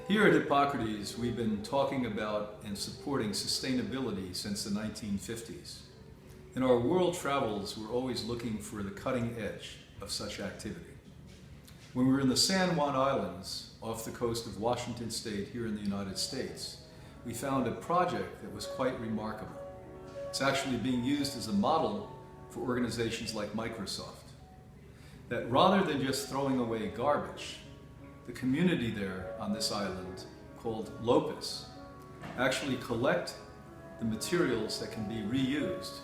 Here at Hippocrates, we've been talking about and supporting sustainability since the 1950s. In our world travels, we're always looking for the cutting edge of such activity. When we were in the San Juan Islands, off the coast of Washington State here in the United States, we found a project that was quite remarkable. It's actually being used as a model for organizations like Microsoft. That rather than just throwing away garbage, the community there on this island, called Lopez, actually collect the materials that can be reused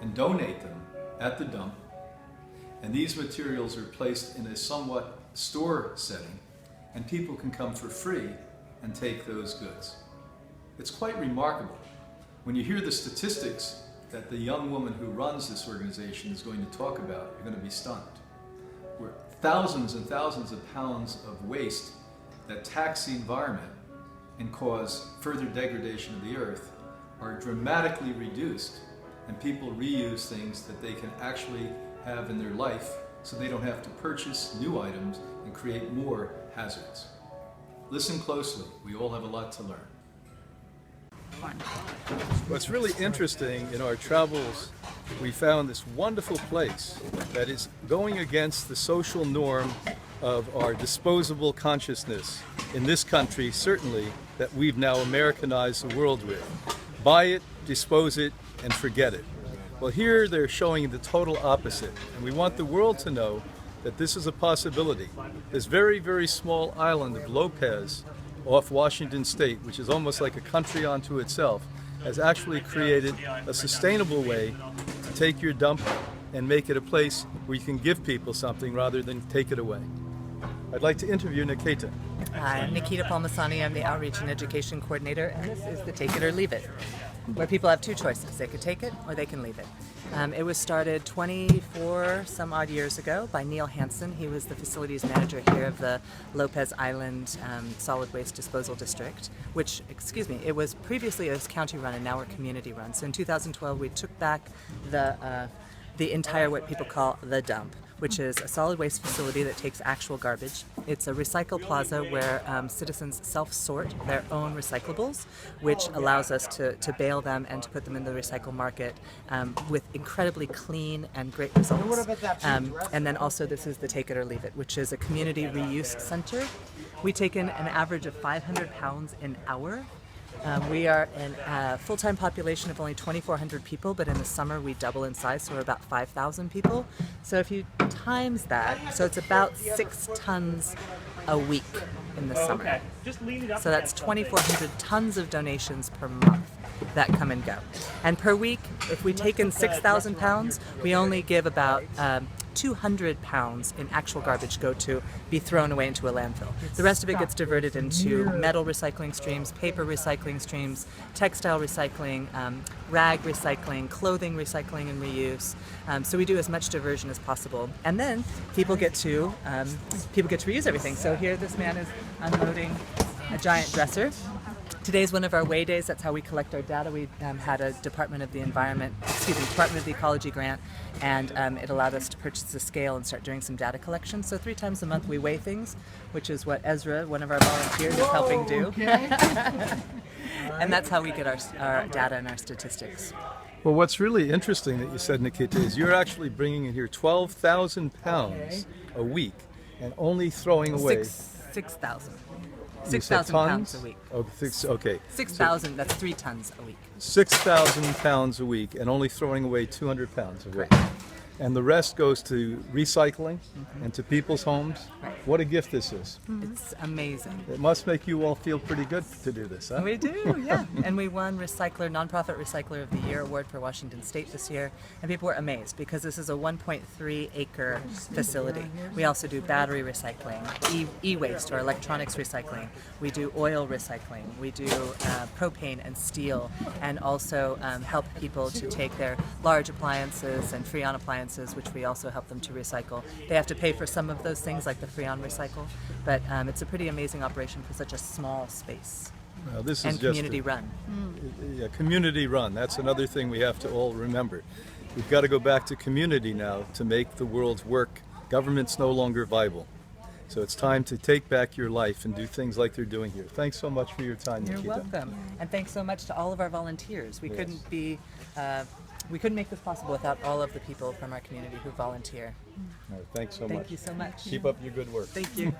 and donate them at the dump. And these materials are placed in a somewhat store setting, and people can come for free and take those goods. It's quite remarkable. When you hear the statistics that the young woman who runs this organization is going to talk about, you're going to be stunned. Where thousands and thousands of pounds of waste that tax the environment and cause further degradation of the earth are dramatically reduced, and people reuse things that they can actually have in their life so they don't have to purchase new items and create more hazards. Listen closely, we all have a lot to learn. What's really interesting in our travels, we found this wonderful place that is going against the social norm of our disposable consciousness in this country, certainly, that we've now Americanized the world with. Buy it, dispose it, and forget it. Well, here they're showing the total opposite, and we want the world to know that this is a possibility. This very, very small island of Lopez off Washington State, which is almost like a country unto itself, has actually created a sustainable way to take your dump and make it a place where you can give people something rather than take it away. I'd like to interview Nikita. Hi, I'm Nikita Palmasani. I'm the Outreach and Education Coordinator, and this is the Take It or Leave It, where people have two choices. They could take it or they can leave it. It was started 24 some odd years ago by Neil Hansen. He was the facilities manager here of the Lopez Island Solid Waste Disposal District, which, it was previously county run and now we're community run. So in 2012 we took back the entire what people call the dump, which is a solid waste facility that takes actual garbage. It's a recycle plaza where citizens self-sort their own recyclables, which allows us to bail them and to put them in the recycle market with incredibly clean and great results. And then also this is the Take It or Leave It, which is a community reuse center. We take in an average of 500 pounds an hour. We are in a full-time population of only 2,400 people, but in the summer we double in size, so we're about 5,000 people. So if you times that, so it's about 6 tons a week in the summer. So that's 2,400 tons of donations per month that come and go. And per week, if we take in 6,000 pounds, we only give about 200 pounds in actual garbage go to be thrown away into a landfill. The rest of it gets diverted into metal recycling streams, paper recycling streams, textile recycling, rag recycling, clothing recycling and reuse. So we do as much diversion as possible. And then people get to reuse everything. So here this man is unloading a giant dresser. Today's one of our weigh days. That's how we collect our data. We had a Department of the Ecology grant, and it allowed us to purchase a scale and start doing some data collection. So 3 times a month we weigh things, which is what Ezra, one of our volunteers, is helping do. Okay. And that's how we get our data and our statistics. Well, what's really interesting that you said, Nikita, is you're actually bringing in here 12,000 pounds a week and only throwing away 6,000. 6,000 pounds a week. Oh, okay. 6,000, that's 3 tons a week. 6,000 pounds a week and only throwing away 200 pounds a week. Correct. And the rest goes to recycling and to people's homes. Right. What a gift this is. It's amazing. It must make you all feel pretty good to do this, huh? We do, yeah. And we won Nonprofit Recycler of the Year award for Washington State this year. And people were amazed because this is a 1.3 acre facility. We also do battery recycling, e-waste or electronics recycling. We do oil recycling. We do propane and steel, and also help people to take their large appliances and Freon appliances, which we also help them to recycle. They have to pay for some of those things like the Freon recycle, but it's a pretty amazing operation for such a small space. Well, this and is community run. Yeah, community run. That's another thing we have to all remember. We've got to go back to community now to make the world work. Government's no longer viable. So it's time to take back your life and do things like they're doing here. Thanks so much for your time, You're Nikita. welcome. And thanks so much to all of our volunteers. We Yes. couldn't make this possible without all of the people from our community who volunteer. All right, thanks so much. Thank you so much. Keep up your good work. Thank you.